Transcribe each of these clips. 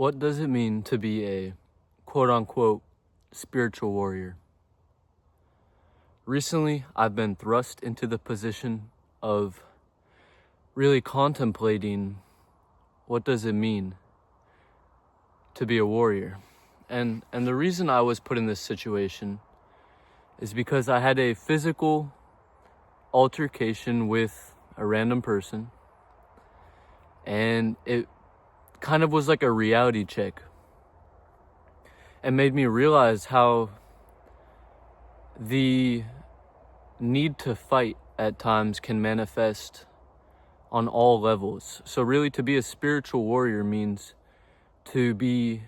What does it mean to be a quote-unquote spiritual warrior? Recently, I've been thrust into the position of really contemplating what does it mean to be a warrior. And the reason I was put in this situation is because I had a physical altercation with a random person, and it kind of was like a reality check and made me realize how the need to fight at times can manifest on all levels. So really, to be a spiritual warrior means to be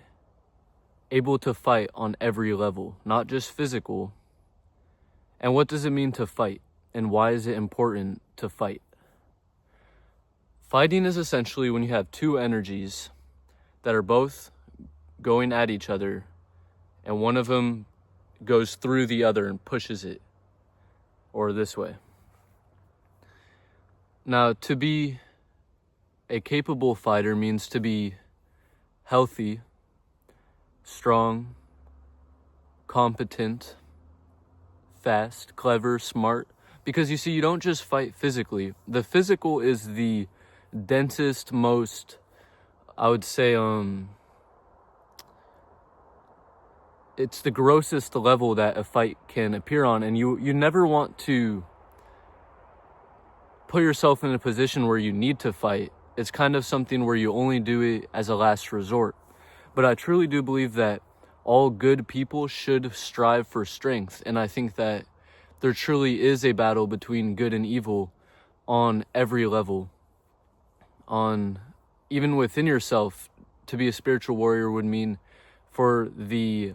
able to fight on every level, not just physical. And what does it mean to fight? And why is it important to fight? Fighting is essentially when you have two energies that are both going at each other, and one of them goes through the other and pushes it, or this way. Now, to be a capable fighter means to be healthy, strong, competent, fast, clever, smart. Because you see, you don't just fight physically. The physical is the densest, most, I would say, it's the grossest level that a fight can appear on. And you never want to put yourself in a position where you need to fight. It's kind of something where you only do it as a last resort. But I truly do believe that all good people should strive for strength. And I think that there truly is a battle between good and evil on every level. Even within yourself, to be a spiritual warrior would mean for the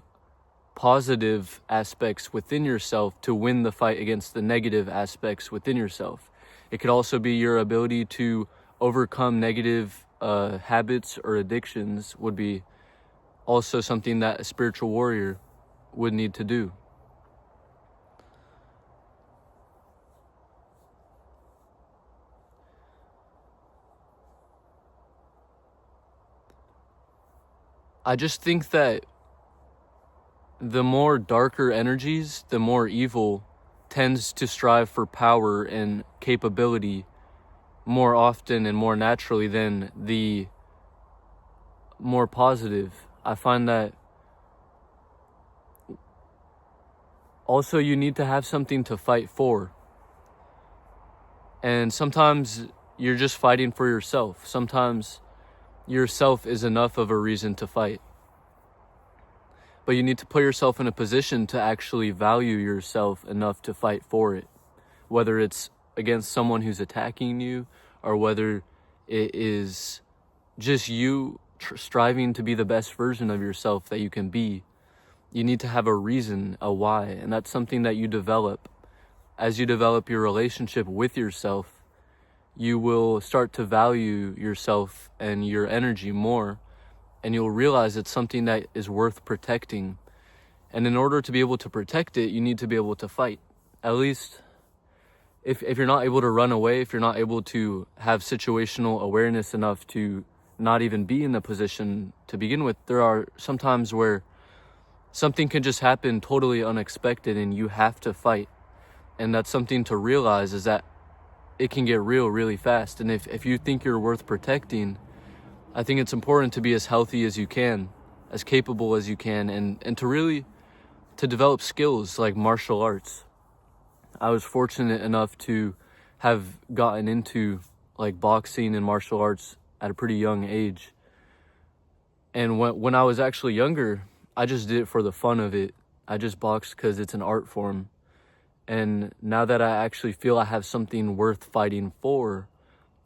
positive aspects within yourself to win the fight against the negative aspects within yourself. It could also be your ability to overcome negative habits or addictions would be also something that a spiritual warrior would need to do. I just think that the more darker energies, the more evil tends to strive for power and capability more often and more naturally than the more positive. I find that also you need to have something to fight for. And sometimes you're just fighting for yourself. Sometimes yourself is enough of a reason to fight. But you need to put yourself in a position to actually value yourself enough to fight for it. Whether it's against someone who's attacking you, or whether it is just you striving to be the best version of yourself that you can be. You need to have a reason, a why, and that's something that you develop. As you develop your relationship with yourself, you will start to value yourself and your energy more, and you'll realize it's something that is worth protecting. And in order to be able to protect it, you need to be able to fight. At least if you're not able to run away, if you're not able to have situational awareness enough to not even be in the position to begin with, there are some times where something can just happen totally unexpected and you have to fight. And that's something to realize, is that it can get real really fast. And if you think you're worth protecting, I think it's important to be as healthy as you can, as capable as you can, and to develop skills like martial arts. I was fortunate enough to have gotten into like boxing and martial arts at a pretty young age. And when I was actually younger, I just did it for the fun of it. I just boxed because it's an art form. And now that I actually feel I have something worth fighting for,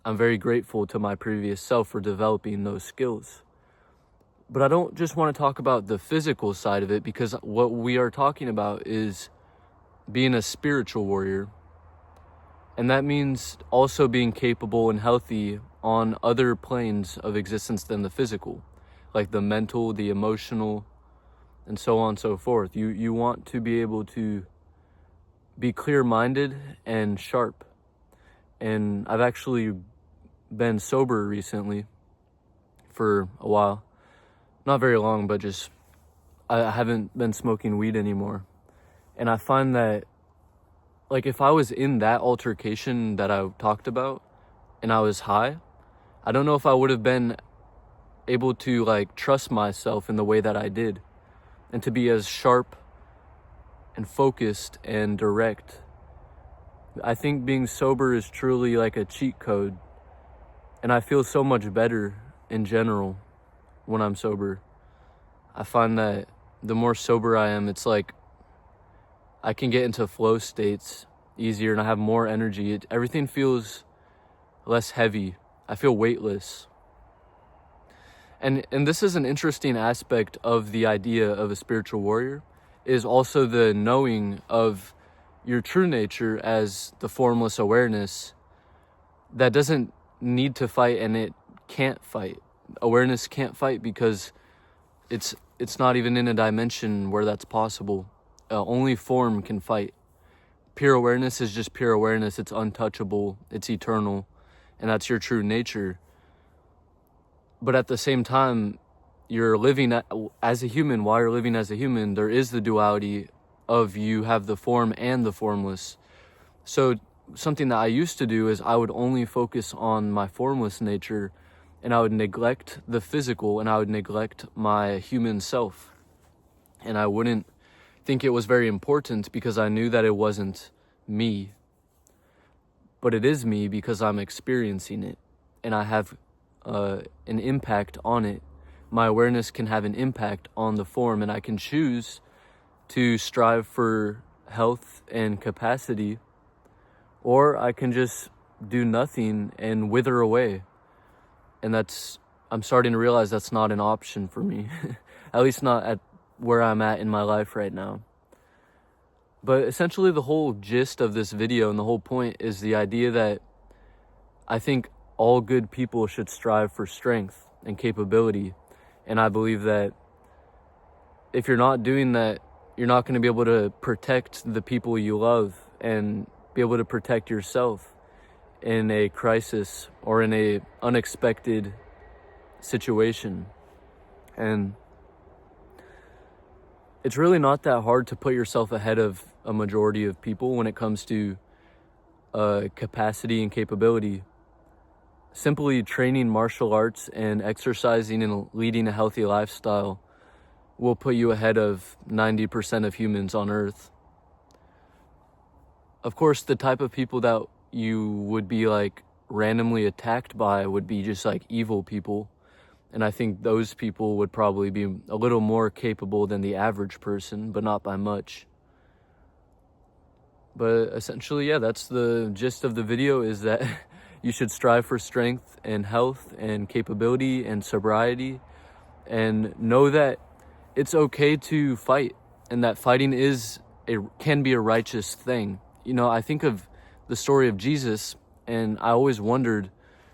I'm very grateful to my previous self for developing those skills. But I don't just want to talk about the physical side of it, because what we are talking about is being a spiritual warrior. And that means also being capable and healthy on other planes of existence than the physical, like the mental, the emotional, and so on and so forth. You want to be able to be clear-minded and sharp. And I've actually been sober recently for a while. not very long, but just I haven't been smoking weed anymore. And I find that, like, if I was in that altercation that I talked about and I was high, I don't know if I would have been able to, like, trust myself in the way that I did and to be as sharp and focused and direct. I think being sober is truly like a cheat code, and I feel so much better in general when I'm sober. I find that the more sober I am, it's like I can get into flow states easier and I have more energy. Everything feels less heavy. I feel weightless. And this is an interesting aspect of the idea of a spiritual warrior, is also the knowing of your true nature as the formless awareness that doesn't need to fight, and it can't fight. Awareness can't fight because it's not even in a dimension where that's possible. Only form can fight. Pure awareness is just pure awareness. It's untouchable, it's eternal, and that's your true nature. But at the same time, you're living as a human. While you're living as a human, there is the duality of you have the form and the formless. So something that I used to do is I would only focus on my formless nature, and I would neglect the physical, and I would neglect my human self. And I wouldn't think it was very important because I knew that it wasn't me. But it is me because I'm experiencing it, and I have an impact on it. My awareness can have an impact on the form, and I can choose to strive for health and capacity, or I can just do nothing and wither away. And I'm starting to realize that's not an option for me, at least not at where I'm at in my life right now. But essentially the whole gist of this video and the whole point is the idea that I think all good people should strive for strength and capability. And I believe that if you're not doing that, you're not going to be able to protect the people you love and be able to protect yourself in a crisis or in a unexpected situation. And it's really not that hard to put yourself ahead of a majority of people when it comes to capacity and capability. Simply training martial arts and exercising and leading a healthy lifestyle will put you ahead of 90% of humans on Earth. Of course, the type of people that you would be like randomly attacked by would be just like evil people. And I think those people would probably be a little more capable than the average person, but not by much. But essentially, yeah, that's the gist of the video, is that you should strive for strength and health and capability and sobriety, and know that it's okay to fight, and that fighting can be a righteous thing. You know, I think of the story of Jesus, and I always wondered,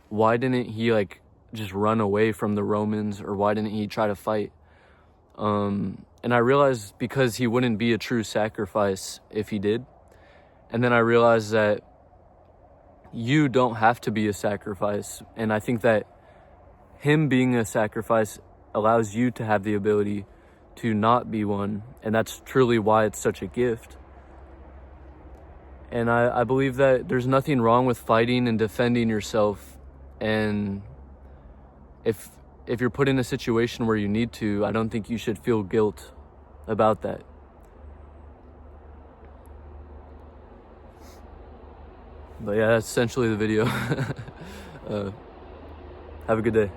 why didn't he like just run away from the Romans, or why didn't he try to fight? And I realized because he wouldn't be a true sacrifice if he did. And then I realized that you don't have to be a sacrifice. And I think that him being a sacrifice allows you to have the ability to not be one. And that's truly why it's such a gift. And I believe that there's nothing wrong with fighting and defending yourself. And if you're put in a situation where you need to, I don't think you should feel guilt about that. But yeah, that's essentially the video. Have a good day.